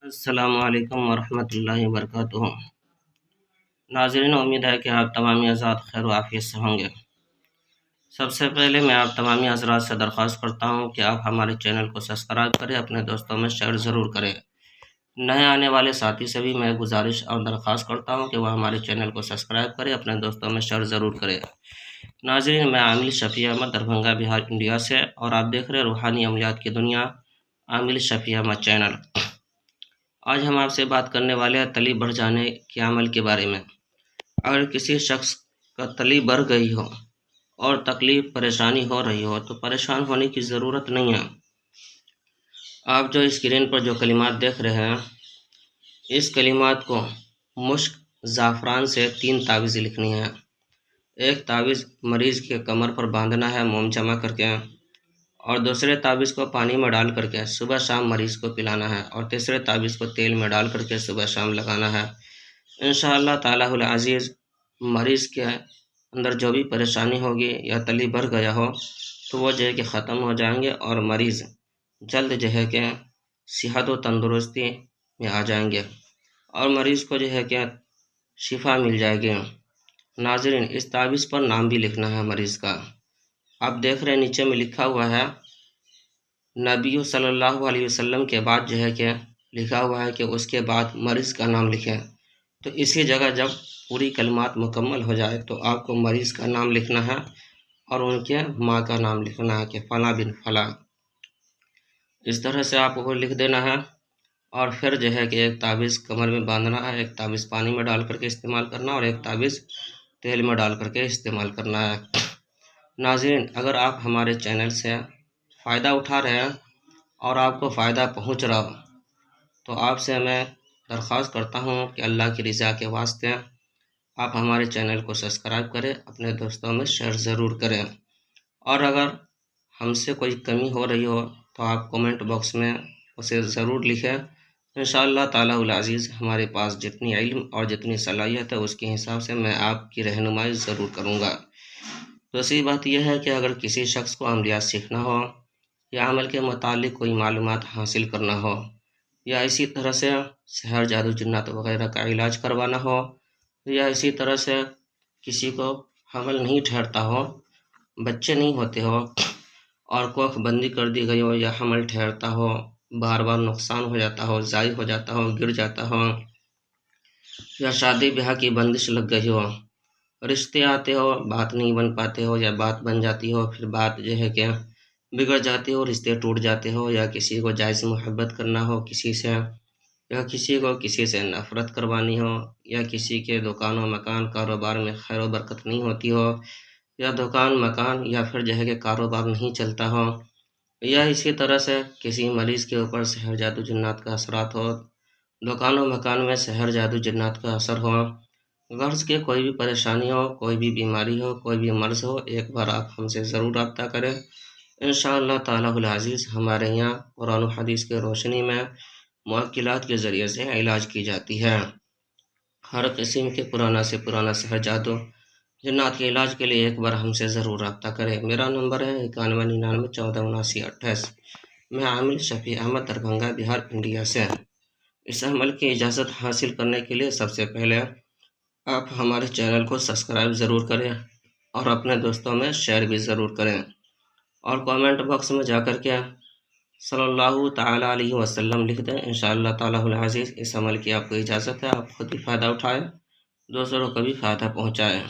السلام علیکم ورحمۃ اللہ وبرکاتہ۔ ناظرین، امید ہے کہ آپ تمامی حضرات خیر و عافیت سے ہوں گے۔ سب سے پہلے میں آپ تمامی حضرات سے درخواست کرتا ہوں کہ آپ ہمارے چینل کو سبسکرائب کریں، اپنے دوستوں میں شیئر ضرور کریں۔ نئے آنے والے ساتھی سے بھی میں گزارش اور درخواست کرتا ہوں کہ وہ ہمارے چینل کو سبسکرائب کریں، اپنے دوستوں میں شیئر ضرور کریں۔ ناظرین، میں عامل شفیع احمد، دربھنگہ، بہار، انڈیا سے، اور آپ دیکھ رہے روحانی عملیات کی دنیا، عامل شفیع احمد چینل۔ آج ہم آپ سے بات کرنے والے ہیں تلی بڑھ جانے کے عمل کے بارے میں۔ اگر کسی شخص کا تلی بڑھ گئی ہو اور تکلیف پریشانی ہو رہی ہو تو پریشان ہونے کی ضرورت نہیں ہے۔ آپ جو اسکرین پر جو کلمات دیکھ رہے ہیں، اس کلمات کو مشک زعفران سے 3 تعویذ لکھنی ہے۔ ایک تعویذ مریض کے کمر پر باندھنا ہے موم جمع کر کے، اور دوسرے تعویذ کو پانی میں ڈال کر کے صبح شام مریض کو پلانا ہے، اور تیسرے تعویذ کو تیل میں ڈال کر کے صبح شام لگانا ہے۔ انشاءاللہ تعالیٰ العزیز مریض کے اندر جو بھی پریشانی ہوگی یا تلی بڑھ گیا ہو تو وہ جو ہے کہ ختم ہو جائیں گے، اور مریض جلد جو ہے کہ صحت و تندرستی میں آ جائیں گے، اور مریض کو جو ہے کہ شفا مل جائے گی۔ ناظرین، اس تعویذ پر نام بھی لکھنا ہے مریض کا۔ آپ دیکھ رہے ہیں نیچے میں لکھا ہوا ہے نبی صلی اللہ علیہ وسلم کے بعد جو ہے کہ لکھا ہوا ہے کہ اس کے بعد مریض کا نام لکھیں۔ تو اسی جگہ جب پوری کلمات مکمل ہو جائے تو آپ کو مریض کا نام لکھنا ہے اور ان کے ماں کا نام لکھنا ہے کہ فلاں بن فلاں۔ اس طرح سے آپ کو لکھ دینا ہے، اور پھر جو ہے کہ ایک تعویذ کمر میں باندھنا ہے، ایک تعویذ پانی میں ڈال کر کے استعمال کرنا، اور ایک تعویذ تیل میں ڈال کر کے استعمال کرنا ہے۔ ناظرین، اگر آپ ہمارے چینل سے فائدہ اٹھا رہے ہیں اور آپ کو فائدہ پہنچ رہا ہو تو آپ سے میں درخواست کرتا ہوں کہ اللہ کی رضا کے واسطے آپ ہمارے چینل کو سبسکرائب کریں، اپنے دوستوں میں شیئر ضرور کریں، اور اگر ہم سے کوئی کمی ہو رہی ہو تو آپ کومنٹ باکس میں اسے ضرور لکھیں۔ انشاءاللہ تعالیٰ العزیز ہمارے پاس جتنی علم اور جتنی صلاحیت ہے اس کے حساب سے میں آپ کی رہنمائی ضرور کروں گا۔ دوسری بات یہ ہے کہ اگر کسی شخص کو عملیات سیکھنا ہو یا عمل کے متعلق کوئی معلومات حاصل کرنا ہو، یا اسی طرح سے سحر جادو جنات وغیرہ کا علاج کروانا ہو، یا اسی طرح سے کسی کو حمل نہیں ٹھہرتا ہو، بچے نہیں ہوتے ہو، اور کوکھ بندی کر دی گئی ہو، یا حمل ٹھہرتا ہو، بار بار نقصان ہو جاتا ہو، ضائع ہو جاتا ہو، گر جاتا ہو، یا شادی بیاہ کی بندش لگ گئی ہو، رشتے آتے ہو بات نہیں بن پاتے ہو، یا بات بن جاتی ہو پھر بات جو ہے کہ بگڑ جاتی ہو، رشتے ٹوٹ جاتے ہو، یا کسی کو جائز محبت کرنا ہو کسی سے، یا کسی کو کسی سے نفرت کروانی ہو، یا کسی کے دکان و مکان کاروبار میں خیر و برکت نہیں ہوتی ہو، یا دکان مکان یا پھر جو ہے کہ کاروبار نہیں چلتا ہو، یا اسی طرح سے کسی مریض کے اوپر سحر جادو جنات کا اثرات ہو، دکان و مکان میں سحر جادو جنات کا اثر ہو، غرض کے کوئی بھی پریشانی ہو، کوئی بھی بیماری ہو، کوئی بھی مرض ہو، ایک بار آپ ہم سے ضرور رابطہ کریں۔ انشاءاللہ تعالیٰ العزیز ہمارے یہاں قرآن و حدیث کے روشنی میں موکلات کے ذریعے سے علاج کی جاتی ہے۔ ہر قسم کے پرانا سے پرانا سحر جادو جنات کے علاج کے لیے ایک بار ہم سے ضرور رابطہ کریں۔ میرا نمبر ہے 9199147928۔ میں عامل شفیع احمد، دربھنگہ، بہار، انڈیا سے۔ اس عمل کی اجازت حاصل کرنے کے لیے سب سے پہلے آپ ہمارے چینل کو سبسکرائب ضرور کریں، اور اپنے دوستوں میں شیئر بھی ضرور کریں، اور کامنٹ باکس میں جا کر کے صلی اللہ تعالیٰ علیہ وسلم لکھ دیں۔ انشاءاللہ تعالیٰ العزیز اس عمل کی آپ کو اجازت ہے، آپ خود بھی فائدہ اٹھائیں، دوسروں کو بھی فائدہ پہنچائیں۔